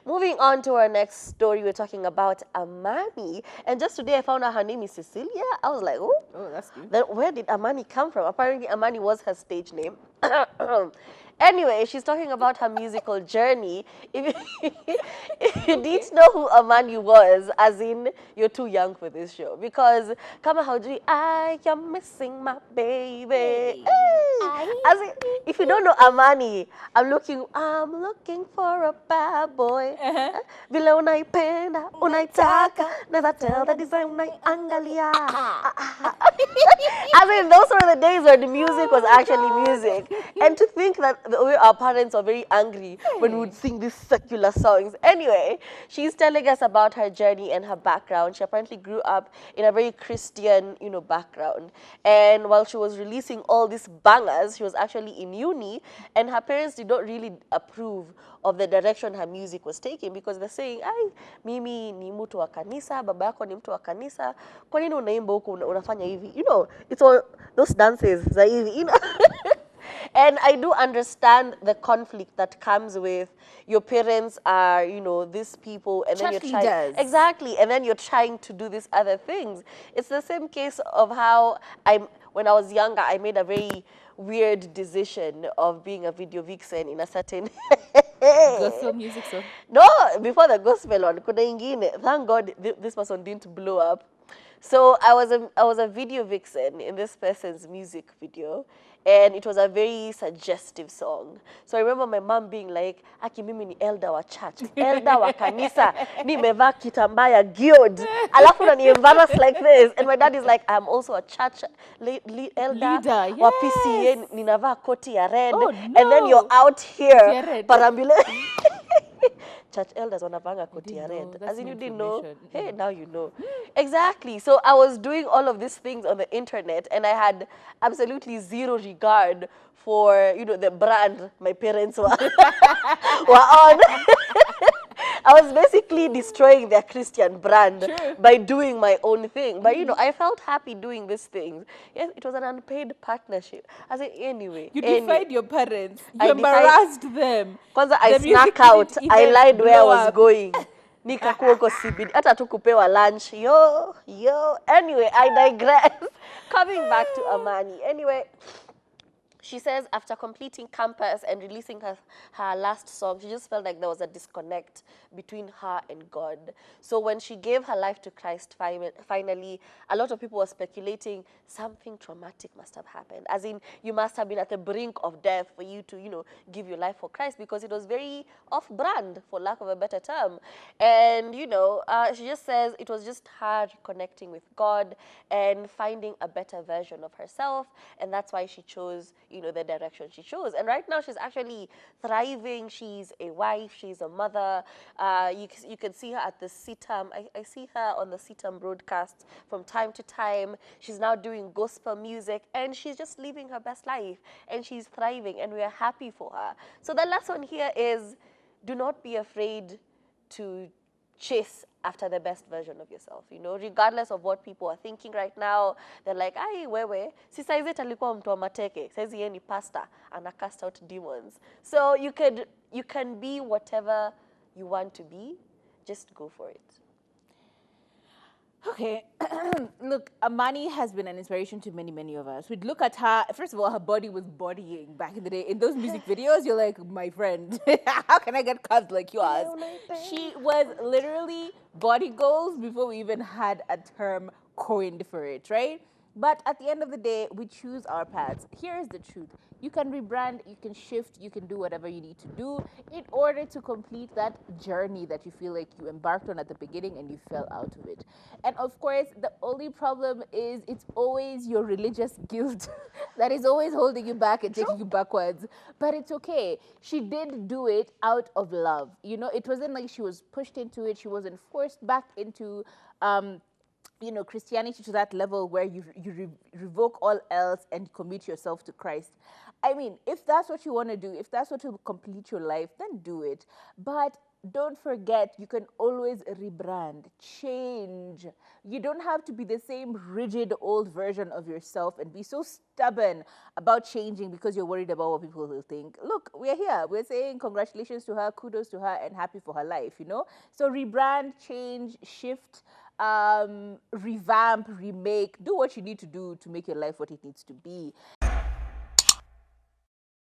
Moving on to our next story, we're talking about Amani. And just today I found out her name is Cecilia. I was like, oh, Oh, that's new. then where did Amani come from? Apparently, Amani was her stage name. Anyway, she's talking about her musical journey. If you, if you need to know who Amani was, as in, you're too young for this show. Because, Kama Haujui, I am missing my baby. Hey. As in, if you don't know Amani, I'm looking for a bad boy. Vile unaipenda, unaitaka, never tell the design unaiangalia. I mean, those were the days where the music was actually music. And to think that our parents were very angry when we would sing these secular songs. Anyway, she's telling us about her journey and her background. She apparently grew up in a very Christian, background. And while she was releasing all these bangers, she was actually in uni, and her parents did not really approve of the direction her music was taking, because they're saying, ai, mimi ni mtu wa kanisa, baba yako ni mtu wa kanisa, kwa nini unaimba huko unafanya hivi? It's all those dances za hivi, And I do understand the conflict that comes with your parents are, these people, and then you're trying exactly, and then you're trying to do these other things. It's the same case of how when I was younger, I made a very weird decision of being a video vixen in a certain Gospel music song? No, before the gospel one, kuna ingine. Thank God this person didn't blow up. So I was a video vixen in this person's music video, and it was a very suggestive song. So I remember my mom being like, "Aki mimi ni elder wa church, elder wa kanisa, nimevaa kitambaa ya giod, alafu na ni embarrassed like this." And my dad is like, "I'm also a church elder wa PCA, ninavaa koti ya red." Oh, no. And then you're out here, parambule. Church elders wanavanga koti ya red. As in, you didn't know. Hey, now you know. Exactly. So I was doing all of these things on the internet, and I had absolutely zero regard for, the brand my parents were on. I was basically destroying their Christian brand by doing my own thing. But, I felt happy doing these things. Yes, it was an unpaid partnership. I said, anyway. You defied your parents. You embarrassed them. Kwanza I snuck out. I lied where I was going. Nikakuwa huko CBD. Hata tu kupewa lunch. Yo. Anyway, I digress. Coming back to Amani. Anyway, she says after completing campus and releasing her last song, she just felt like there was a disconnect between her and God. So when she gave her life to Christ finally, a lot of people were speculating something traumatic must have happened. As in, you must have been at the brink of death for you to, give your life for Christ, because it was very off-brand, for lack of a better term. And, she just says it was just her connecting with God and finding a better version of herself. And that's why she chose, the direction she chose. And right now she's actually thriving. She's a wife, she's a mother. You can see her at the CITAM. I see her on the CITAM broadcast from time to time. She's now doing gospel music, and she's just living her best life, and she's thriving, and we are happy for her. So the lesson here is, do not be afraid to chase after the best version of yourself, regardless of what people are thinking right now. They're like, ai, wewe, si saizi alikuwa mtu wa mateke, saizi yeye ni pastor, and cast out demons. So you can be whatever you want to be, just go for it. Okay, look, Amani has been an inspiration to many, many of us. We'd look at her, first of all, her body was bodying back in the day. In those music videos, you're like, my friend, how can I get curves like yours? She was literally body goals before we even had a term coined for it, right? But at the end of the day, we choose our paths. Here's the truth. You can rebrand, you can shift, you can do whatever you need to do in order to complete that journey that you feel like you embarked on at the beginning and you fell out of it. And of course, the only problem is it's always your religious guilt that is always holding you back and taking you backwards. But it's okay. She did do it out of love. It wasn't like she was pushed into it. She wasn't forced back into Christianity to that level where you revoke all else and commit yourself to Christ. I mean, if that's what you want to do, if that's what will complete your life, then do it. But don't forget, you can always rebrand, change. You don't have to be the same rigid old version of yourself and be so stubborn about changing because you're worried about what people will think. Look, we're here. We're saying congratulations to her, kudos to her, and happy for her life, So rebrand, change, shift, revamp, remake, do what you need to do to make your life what it needs to be.